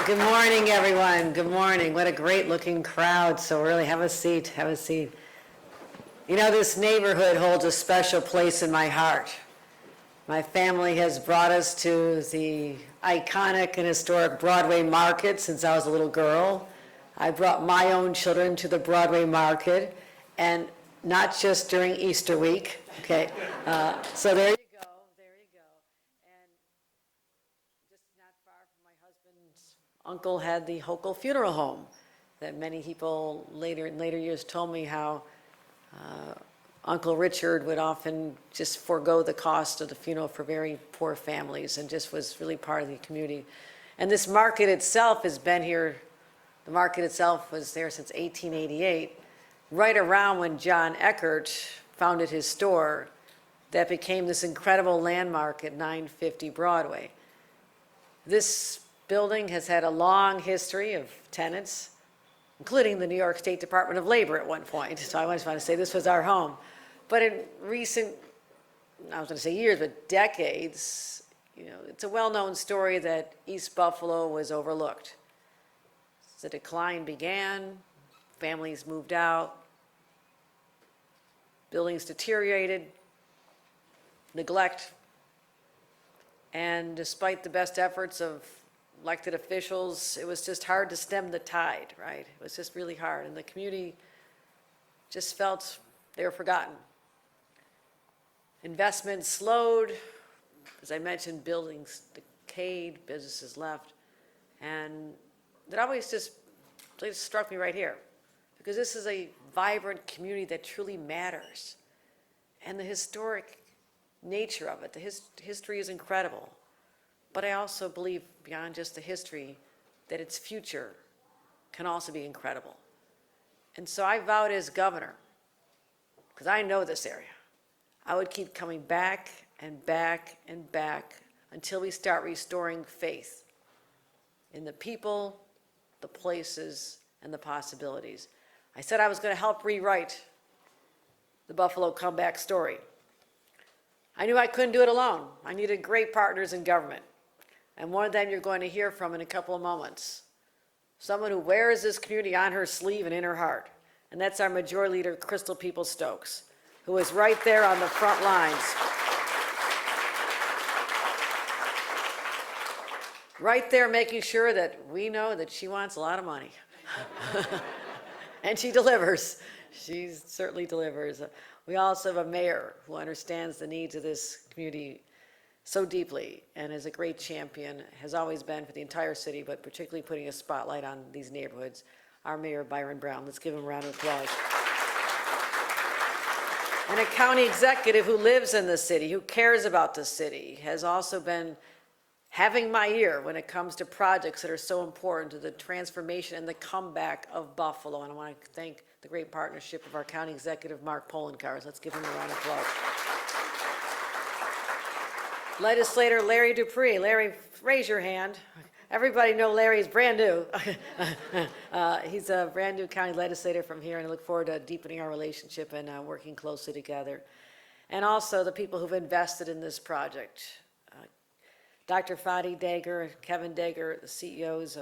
Good morning, everyone. Good morning. What a great looking crowd. So really, have a seat, have a seat. You know, this neighborhood holds a special place in my heart. My family has brought us to the iconic and historic Broadway market since I was a little girl. I brought my own children to the Broadway market, and not just during Easter week, okay? So there you go, there you go. And just not far from my husband's uncle had the Hochul Funeral Home that many people in later years told me how Uncle Richard would often just forego the cost of the funeral for very poor families and just was really part of the community. And this market itself has been here, the market itself was there since 1888, right around when John Eckert founded his store that became this incredible landmark at 950 Broadway. This building has had a long history of tenants, including the New York State Department of Labor at one point. So I just want to say this was our home. But in recent, I was going to say years, but decades, you know, it's a well-known story that East Buffalo was overlooked. The decline began, families moved out, buildings deteriorated, neglect, and despite the best efforts of elected officials, it was just hard to stem the tide, right? It was just really hard, and the community just felt they were forgotten. Investment slowed, as I mentioned, buildings decayed, businesses left, and that always just struck me right here, because this is a vibrant community that truly matters, and the historic nature of it, the history is incredible, but I also believe beyond just the history that its future can also be incredible. And so I vowed as governor, because I know this area, I would keep coming back and back and back until we start restoring faith in the people, the places, and the possibilities. I said I was going to help rewrite the Buffalo comeback story. I knew I couldn't do it alone. I needed great partners in government. And one of them you're going to hear from in a couple of moments. Someone who wears this community on her sleeve and in her heart. And that's our Majority Leader, Crystal Peoples-Stokes, who is right there on the front lines. Right there making sure that we know that she wants a lot of money. And she delivers. She certainly delivers. We also have a mayor who understands the needs of this community so deeply and is a great champion, has always been for the entire city, but particularly putting a spotlight on these neighborhoods. Our Mayor, Byron Brown. Let's give him a round of applause. And a county executive who lives in the city, who cares about the city, has also been having my ear when it comes to projects that are so important to the transformation and the comeback of Buffalo. And I want to thank the great partnership of our county executive, Mark Polenkars. Let's give him a round of applause. Legislator Larry Dupree. Larry, raise your hand. Everybody know Larry's brand new. He's a brand new county legislator from here, and I look forward to deepening our relationship and working closely together. And also the people who've invested in this project. Dr. Fadi Dager, Kevin Dager, the CEOs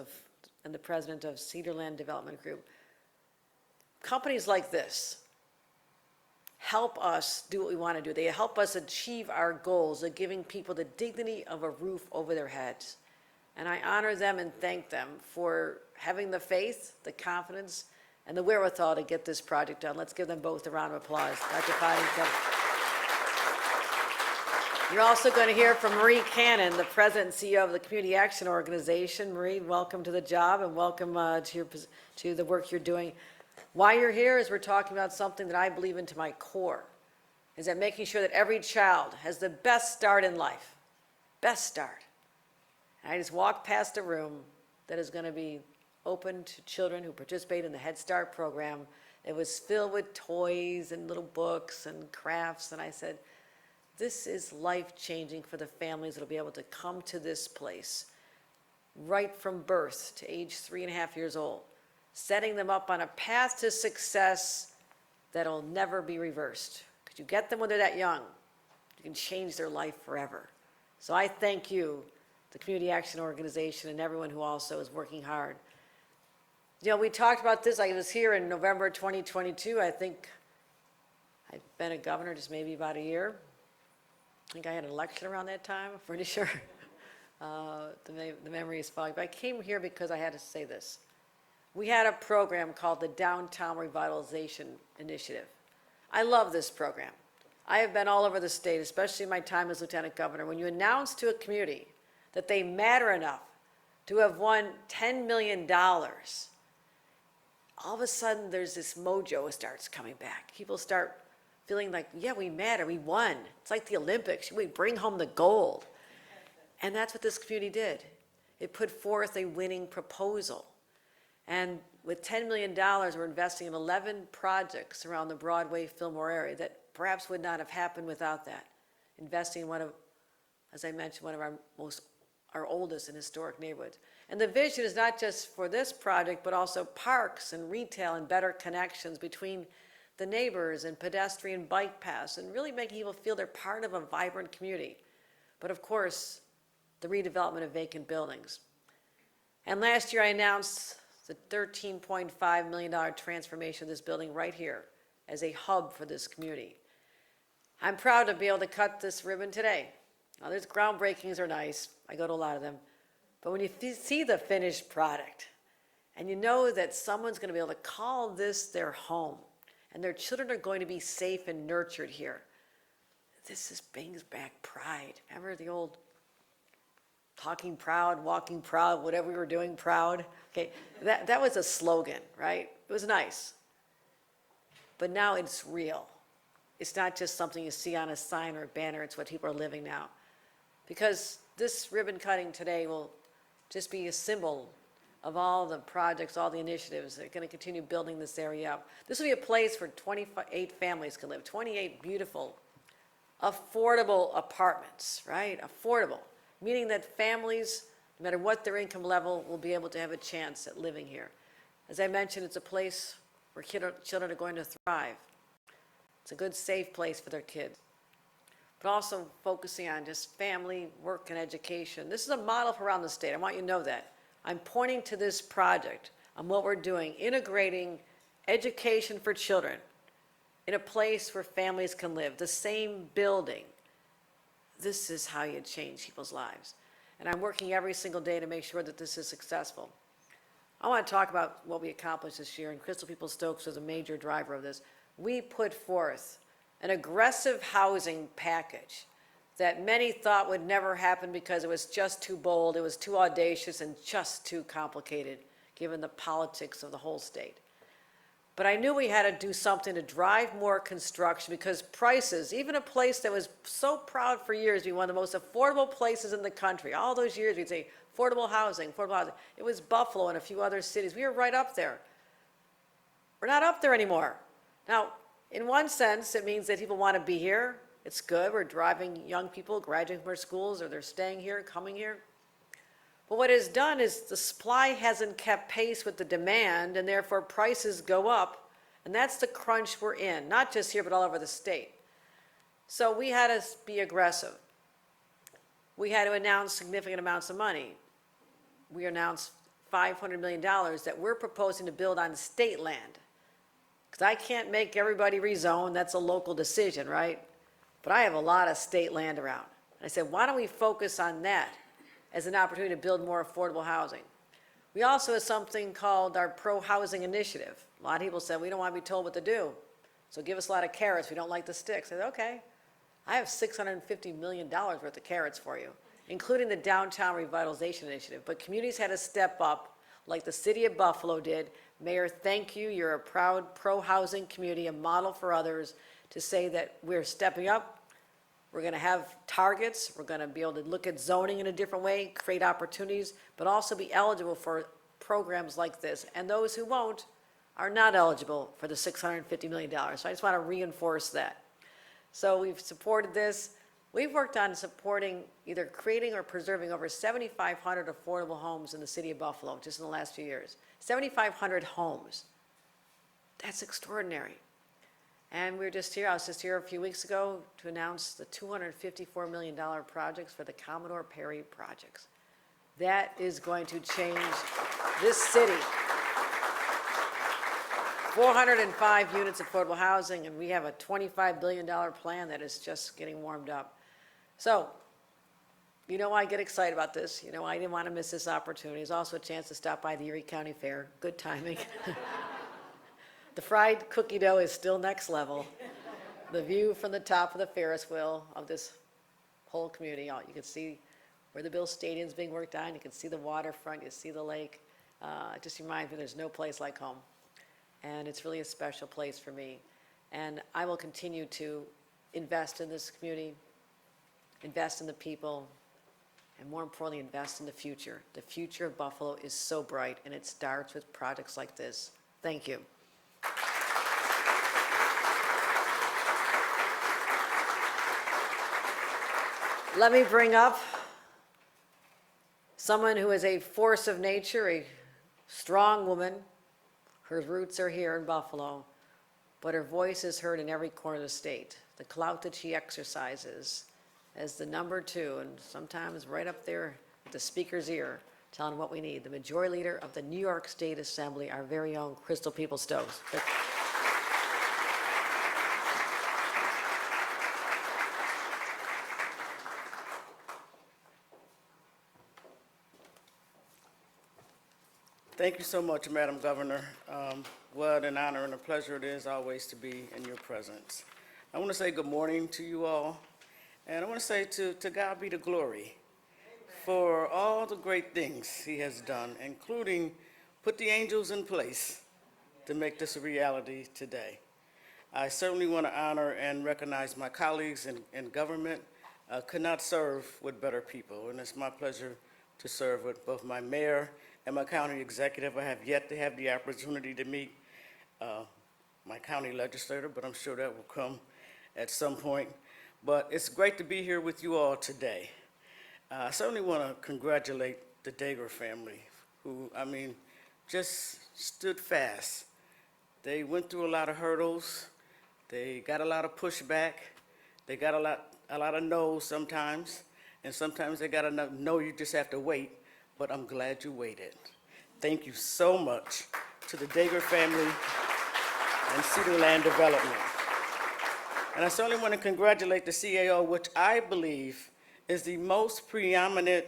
and the president of Cedarland Development Group. Companies like this help us do what we want to do. They help us achieve our goals of giving people the dignity of a roof over their heads. And I honor them and thank them for having the faith, the confidence, and the wherewithal to get this project done. Let's give them both a round of applause. Dr. Fadi and Kevin. You're also going to hear from Marie Cannon, the president and CEO of the Community Action Organization. Marie, welcome to the job and welcome to the work you're doing. Why you're here is we're talking about something that I believe in to my core, is that making sure that every child has the best start in life. Best start. And I just walked past a room that is going to be open to children who participate in the Head Start program. It was filled with toys and little books and crafts, and I said, this is life-changing for the families that will be able to come to this place right from birth to age 3.5 years old, setting them up on a path to success that'll never be reversed. Because you get them when they're that young, you can change their life forever. So I thank you the Community Action Organization, and everyone who also is working hard. You know, we talked about this, I was here in November 2022, I think I've been a governor just maybe about a year. I think I had an election around that time, I'm pretty sure. The memory is foggy, but I came here because I had to say this. We had a program called the Downtown Revitalization Initiative. I love this program. I have been all over the state, especially in my time as lieutenant governor. When you announce to a community that they matter enough to have won $10 million, all of a sudden there's this mojo starts coming back. People start feeling like, yeah, we matter, we won. It's like the Olympics, we bring home the gold. And that's what this community did. It put forth a winning proposal. And with $10 million, we're investing in 11 projects around the Broadway, Fillmore area that perhaps would not have happened without that. Investing in one of, as I mentioned, one of our oldest and historic neighborhoods. And the vision is not just for this project, but also parks and retail and better connections between the neighbors and pedestrian bike paths and really making people feel they're part of a vibrant community. But of course, the redevelopment of vacant buildings. And last year I announced the $13.5 million transformation of this building right here as a hub for this community. I'm proud to be able to cut this ribbon today. Now, there's groundbreakings are nice. I go to a lot of them. But when you see the finished product and you know that someone's going to be able to call this their home and their children are going to be safe and nurtured here, this just brings back pride. Remember the old talking proud, walking proud, whatever we were doing proud? Okay, that was a slogan, right? It was nice. But now it's real. It's not just something you see on a sign or a banner, it's what people are living now. Because this ribbon cutting today will just be a symbol of all the projects, all the initiatives that are going to continue building this area up. This will be a place where 28 families can live, 28 beautiful, affordable apartments, right? Affordable, meaning that families, no matter what their income level, will be able to have a chance at living here. As I mentioned, it's a place where children are going to thrive. It's a good, safe place for their kids. But also focusing on just family, work, and education. This is a model for around the state. I want you to know that. I'm pointing to this project on what we're doing, integrating education for children in a place where families can live, the same building. This is how you change people's lives. And I'm working every single day to make sure that this is successful. I want to talk about what we accomplished this year, and Crystal Peoples-Stokes was a major driver of this. We put forth an aggressive housing package that many thought would never happen because it was just too bold, it was too audacious, and just too complicated, given the politics of the whole state. But I knew we had to do something to drive more construction because prices, even a place that was so proud for years to be one of the most affordable places in the country, all those years we'd say, affordable housing, affordable housing. It was Buffalo and a few other cities. We were right up there. We're not up there anymore. Now, in one sense, it means that people want to be here. It's good. We're driving young people graduating from our schools, or they're staying here, coming here. But what it's done is the supply hasn't kept pace with the demand, and therefore prices go up. And that's the crunch we're in, not just here, but all over the state. So we had to be aggressive. We had to announce significant amounts of money. We announced $500 million that we're proposing to build on state land. Because I can't make everybody rezone, that's a local decision, right? But I have a lot of state land around. And I said, why don't we focus on that as an opportunity to build more affordable housing? We also have something called our pro-housing initiative. A lot of people said, we don't want to be told what to do, so give us a lot of carrots, we don't like the sticks. I said, okay, I have $650 million worth of carrots for you, including the Downtown Revitalization Initiative. But communities had to step up, like the city of Buffalo did. Mayor, thank you. You're a proud pro-housing community, a model for others, to say that we're stepping up. We're going to have targets. We're going to be able to look at zoning in a different way, create opportunities, but also be eligible for programs like this. And those who won't are not eligible for the $650 million. So I just want to reinforce that. So we've supported this. We've worked on supporting either creating or preserving over 7,500 affordable homes in the city of Buffalo just in the last few years. 7,500 homes. That's extraordinary. And I was just here a few weeks ago to announce the $254 million projects for the Commodore Perry projects. That is going to change this city. 405 units of affordable housing, and we have a $25 billion plan that is just getting warmed up. So, you know I get excited about this. You know I didn't want to miss this opportunity. It's also a chance to stop by the Erie County Fair. Good timing. The fried cookie dough is still next level. The view from the top of the Ferris wheel of this whole community, you can see where the Bill Stadium's being worked on. You can see the waterfront. You see the lake. It just reminds me there's no place like home. And it's really a special place for me. And I will continue to invest in this community, invest in the people, and more importantly, invest in the future. The future of Buffalo is so bright, and it starts with projects like this. Thank you. Let me bring up someone who is a force of nature, a strong woman. Her roots are here in Buffalo, but her voice is heard in every corner of the state. The clout that she exercises as the number 2, and sometimes right up there at the speaker's ear, telling what we need. The majority leader of the New York State Assembly, our very own Crystal Peoples-Stokes. Thank you so much, Madam Governor. What an honor and a pleasure it is always to be in your presence. I want to say good morning to you all, and I want to say to God be the glory for all the great things he has done, including put the angels in place to make this a reality today. I certainly want to honor and recognize my colleagues in government. Could not serve with better people, and it's my pleasure to serve with both my mayor and my county executive. I have yet to have the opportunity to meet my county legislator, but I'm sure that will come at some point. But it's great to be here with you all today. I certainly want to congratulate the Dager family, who, I mean, just stood fast. They went through a lot of hurdles. They got a lot of pushback. They got a lot of no's sometimes, and sometimes they got a no, you just have to wait. But I'm glad you waited. Thank you so much to the Dager family and Cedar Land Development. And I certainly want to congratulate the CAO, which I believe is the most preeminent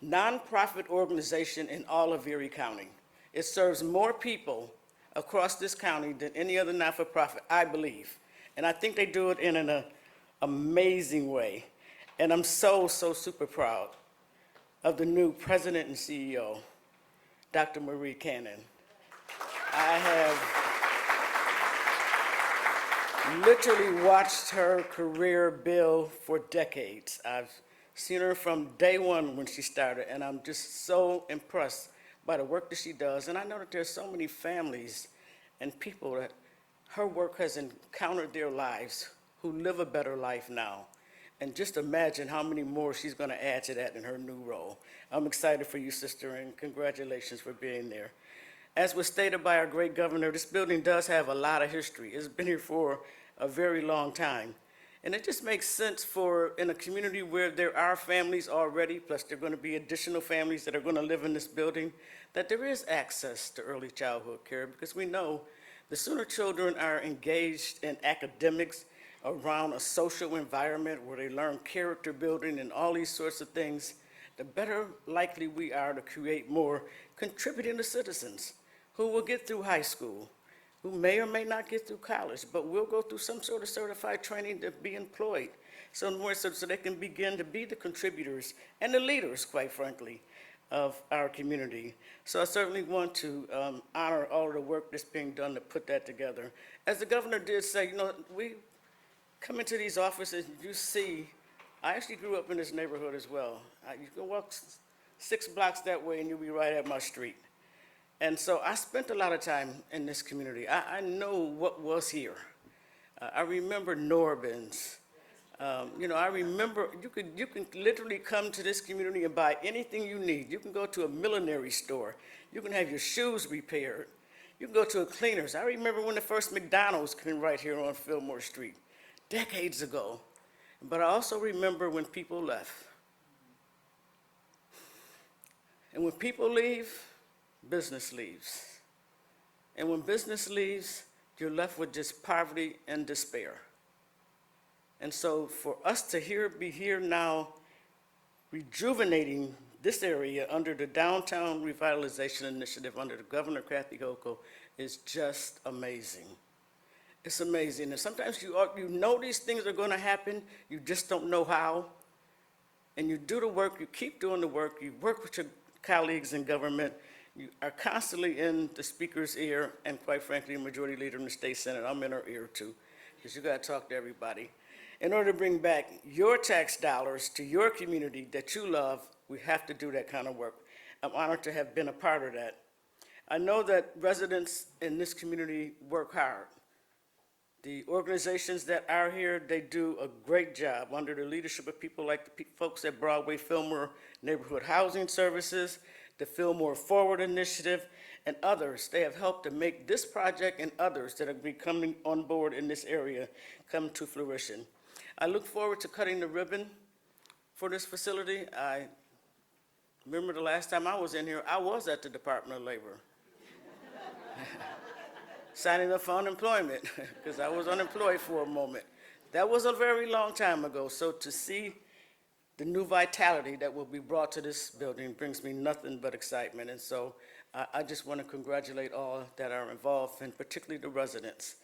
nonprofit organization in all of Erie County. It serves more people across this county than any other not-for-profit, I believe. And I think they do it in an amazing way. And I'm so super proud of the new president and CEO, Dr. Marie Cannon. I have literally watched her career build for decades. I've seen her from day one when she started, and I'm just so impressed by the work that she does. And I know that there's so many families and people that her work has encountered their lives who live a better life now. And just imagine how many more she's going to add to that in her new role. I'm excited for you, sister, and congratulations for being there. As was stated by our great governor, this building does have a lot of history. It's been here for a very long time. And it just makes sense for, in a community where there are families already, plus there are going to be additional families that are going to live in this building, that there is access to early childhood care, because we know the sooner children are engaged in academics, around a social environment where they learn character building and all these sorts of things, the better likely we are to create more contributing citizens who will get through high school, who may or may not get through college, but will go through some sort of certified training to be employed, so they can begin to be the contributors and the leaders, quite frankly, of our community. So I certainly want to honor all of the work that's being done to put that together. As the governor did say, you know, we come into these offices, you see, I actually grew up in this neighborhood as well. You can walk 6 blocks that way and you'll be right at my street. And so I spent a lot of time in this community. I know what was here. I remember Norbin's. You know, I remember you can literally come to this community and buy anything you need. You can go to a millinery store. You can have your shoes repaired. You can go to a cleaner's. I remember when the first McDonald's came right here on Fillmore Street, decades ago. But I also remember when people left. when people leave, business leaves. And when business leaves, you're left with just poverty and despair. And so for us to be here now, rejuvenating this area under the Downtown Revitalization Initiative under the Governor Kathy Hochul is just amazing. It's amazing. And sometimes you know these things are going to happen, you just don't know how. And you do the work, you keep doing the work, you work with your colleagues in government, you are constantly in the speaker's ear, and quite frankly, the majority leader in the state senate, I'm in her ear too, because you got to talk to everybody. In order to bring back your tax dollars to your community that you love, we have to do that kind of work. I'm honored to have been a part of that. I know that residents in this community work hard. The organizations that are here, they do a great job under the leadership of people like the folks at Broadway Fillmore Neighborhood Housing Services, the Fillmore Forward Initiative, and others. They have helped to make this project and others that are coming on board in this area come to fruition. I look forward to cutting the ribbon for this facility. I remember the last time I was in here, I was at the Department of Labor. Signing up for unemployment, because I was unemployed for a moment. That was a very long time ago, so to see the new vitality that will be brought to this building brings me nothing but excitement, and so I just want to congratulate all that are involved, and particularly the residents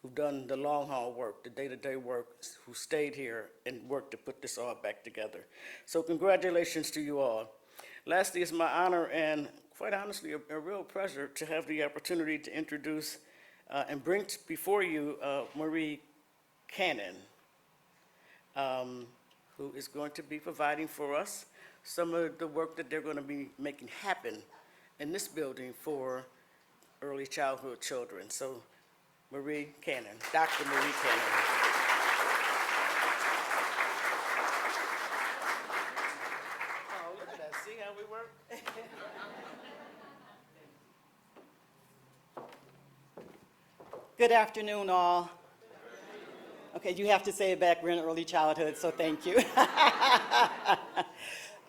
who've done the long haul work, the day-to-day work, who stayed here and worked to put this all back together. So congratulations to you all. Lastly, it's my honor and quite honestly a real pleasure to have the opportunity to introduce and bring before you Marie Cannon, who is going to be providing for us some of the work that they're going to be making happen in this building for early childhood children. So Marie Cannon, Dr. Marie Cannon. Oh, look at that, see how we work? Good afternoon, all. Okay, you have to say it back. We're in early childhood, so thank you. I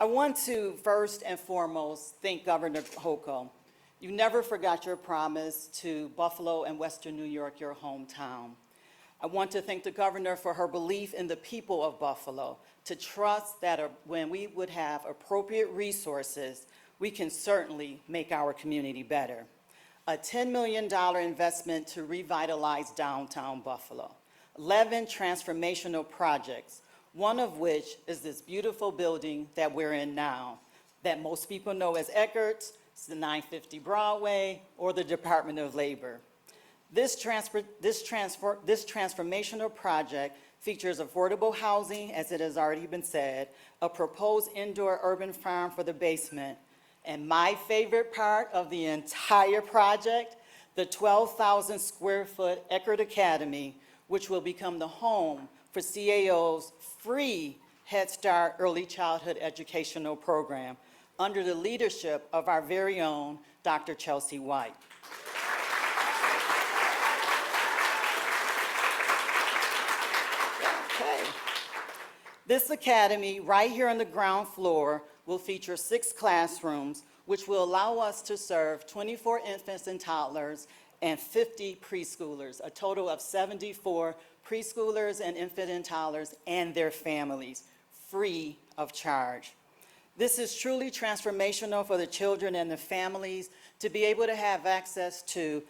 want to first and foremost thank Governor Hochul. You never forgot your promise to Buffalo and Western New York, your hometown. I want to thank the governor for her belief in the people of Buffalo, to trust that when we would have appropriate resources, we can certainly make our community better. A $10 million investment to revitalize downtown Buffalo, 11 transformational projects, one of which is this beautiful building that we're in now, that most people know as Eckert's, it's the 950 Broadway, or the Department of Labor. This transformational project features affordable housing, as it has already been said, a proposed indoor urban farm for the basement, and my favorite part of the entire project, the 12,000 square foot Eckert Academy, which will become the home for CAO's free Head Start early childhood educational program under the leadership of our very own Dr. Chelsea White. Okay. This academy right here on the ground floor will feature 6 classrooms, which will allow us to serve 24 infants and toddlers and 50 preschoolers, a total of 74 preschoolers and infant and toddlers and their families, free of charge. This is truly transformational for the children and the families to be able to have access to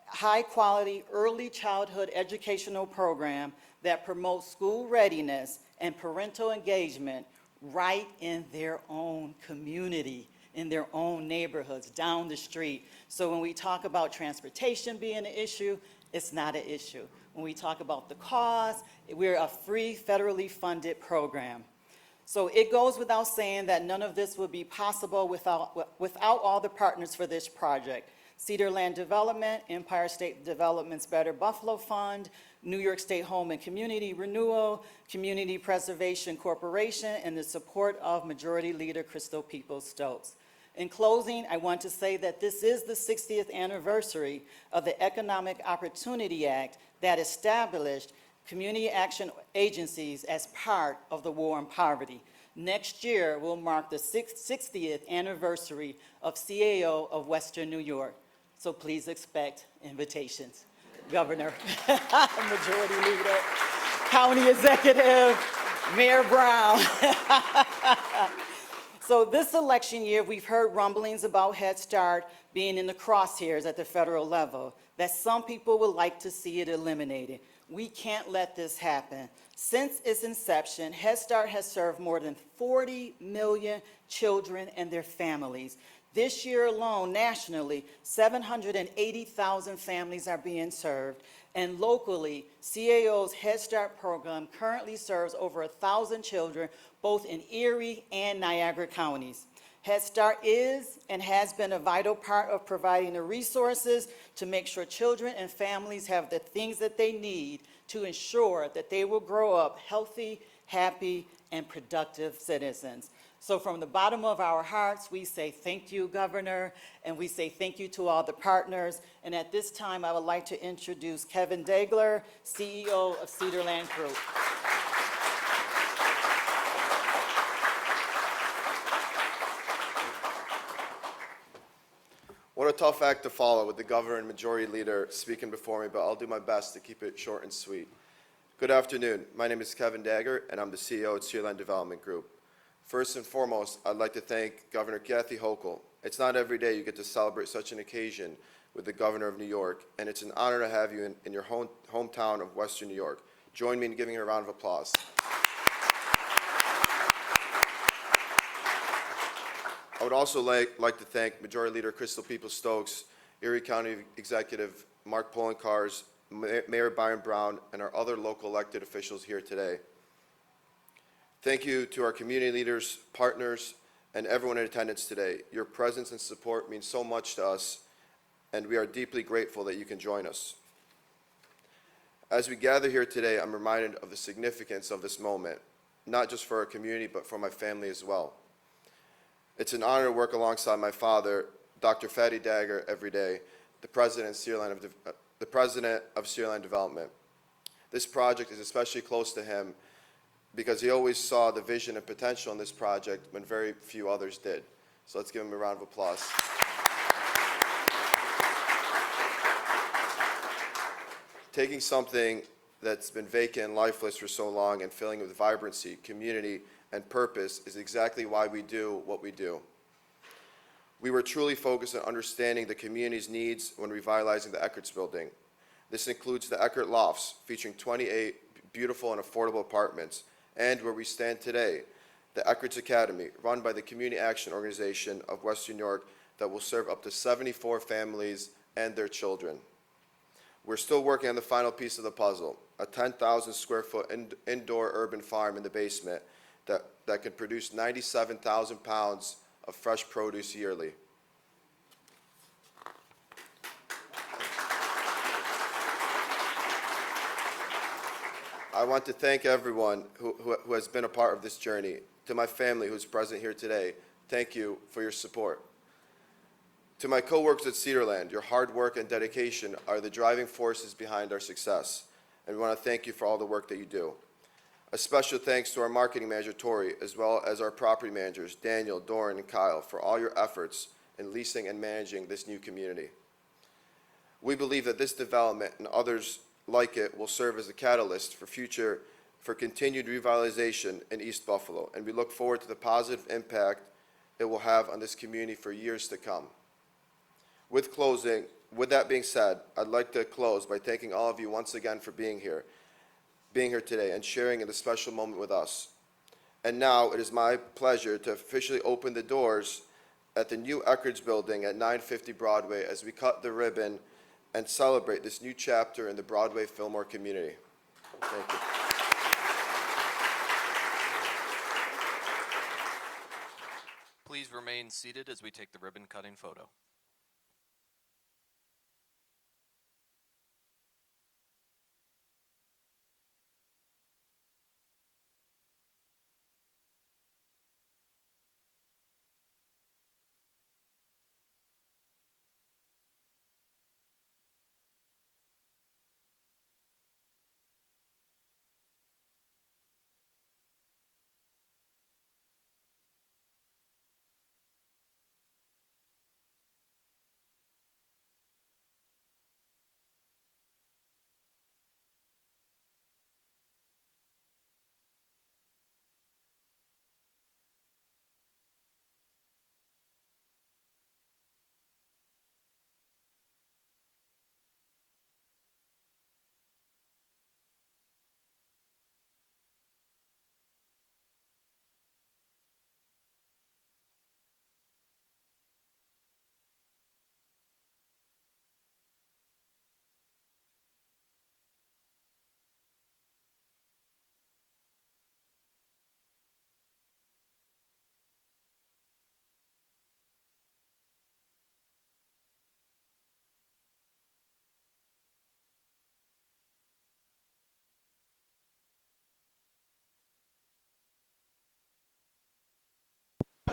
high-quality early childhood educational program that promotes school readiness and parental engagement right in their own community, in their own neighborhoods, down the street. So when we talk about transportation being an issue, it's not an issue. When we talk about the cost, we're a free federally funded program. So it goes without saying that none of this would be possible without all the partners for this project. Cedar Land Development, Empire State Development's Better Buffalo Fund, New York State Home and Community Renewal, Community Preservation Corporation, and the support of Majority Leader Crystal Peoples-Stokes. In closing, I want to say that this is the 60th anniversary of the Economic Opportunity Act that established community action agencies as part of the war on poverty. Next year will mark the 60th anniversary of CAO of Western New York. So please expect invitations. Governor, Majority Leader, County Executive, Mayor Brown. So this election year, we've heard rumblings about Head Start being in the crosshairs at the federal level, that some people would like to see it eliminated. We can't let this happen. Since its inception, Head Start has served more than 40 million children and their families. This year alone, nationally, 780,000 families are being served. And locally, CAO's Head Start program currently serves over 1,000 children, both in Erie and Niagara counties. Head Start is and has been a vital part of providing the resources to make sure children and families have the things that they need to ensure that they will grow up healthy, happy, and productive citizens. So from the bottom of our hearts, we say thank you, Governor, and we say thank you to all the partners. And at this time, I would like to introduce Kevin Degler, CEO of Cedarland Group. What a tough act to follow with the governor and majority leader speaking before me, but I'll do my best to keep it short and sweet. Good afternoon. My name is Kevin Dagger, and I'm the CEO at Cedarland Development Group. First and foremost, I'd like to thank Governor Kathy Hochul. It's not every day you get to celebrate such an occasion with the governor of New York, and it's an honor to have you in your hometown of Western New York. Join me in giving her a round of applause. I would also like to thank Majority Leader Crystal Peoples-Stokes, Erie County Executive Mark Polenkars, Mayor Byron Brown, and our other local elected officials here today. Thank you to our community leaders, partners, and everyone in attendance today. Your presence and support means so much to us, and we are deeply grateful that you can join us. As we gather here today, I'm reminded of the significance of this moment, not just for our community, but for my family as well. It's an honor to work alongside my father, Dr. Fatty Dagger, every day, the president of Cedarland Development. This project is especially close to him because he always saw the vision and potential in this project when very few others did. So let's give him a round of applause. Taking something that's been vacant and lifeless for so long and filling it with vibrancy, community, and purpose is exactly why we do what we do. We were truly focused on understanding the community's needs when revitalizing the Eckerts building. This includes the Eckert Lofts, featuring 28 beautiful and affordable apartments, and where we stand today, the Eckerts Academy, run by the Community Action Organization of Western New York, that will serve up to 74 families and their children. We're still working on the final piece of the puzzle, a 10,000 square foot indoor urban farm in the basement that can produce 97,000 pounds of fresh produce yearly. I want to thank everyone who has been a part of this journey. To my family who's present here today, thank you for your support. To my coworkers at Cedarland, your hard work and dedication are the driving forces behind our success, and we want to thank you for all the work that you do. A special thanks to our marketing manager, Tori, as well as our property managers, Daniel, Doran, and Kyle, for all your efforts in leasing and managing this new community. We believe that this development and others like it will serve as a catalyst for continued revitalization in East Buffalo, and we look forward to the positive impact it will have on this community for years to come. With that being said, I'd like to close by thanking all of you once again for being here today and sharing in this special moment with us. And now it is my pleasure to officially open the doors at the new Eckerts building at 950 Broadway as we cut the ribbon and celebrate this new chapter in the Broadway Fillmore community. Thank you. Please remain seated as we take the ribbon cutting photo.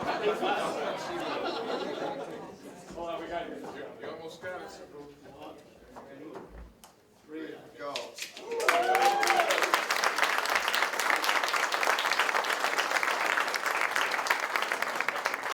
You almost got it, Sabu.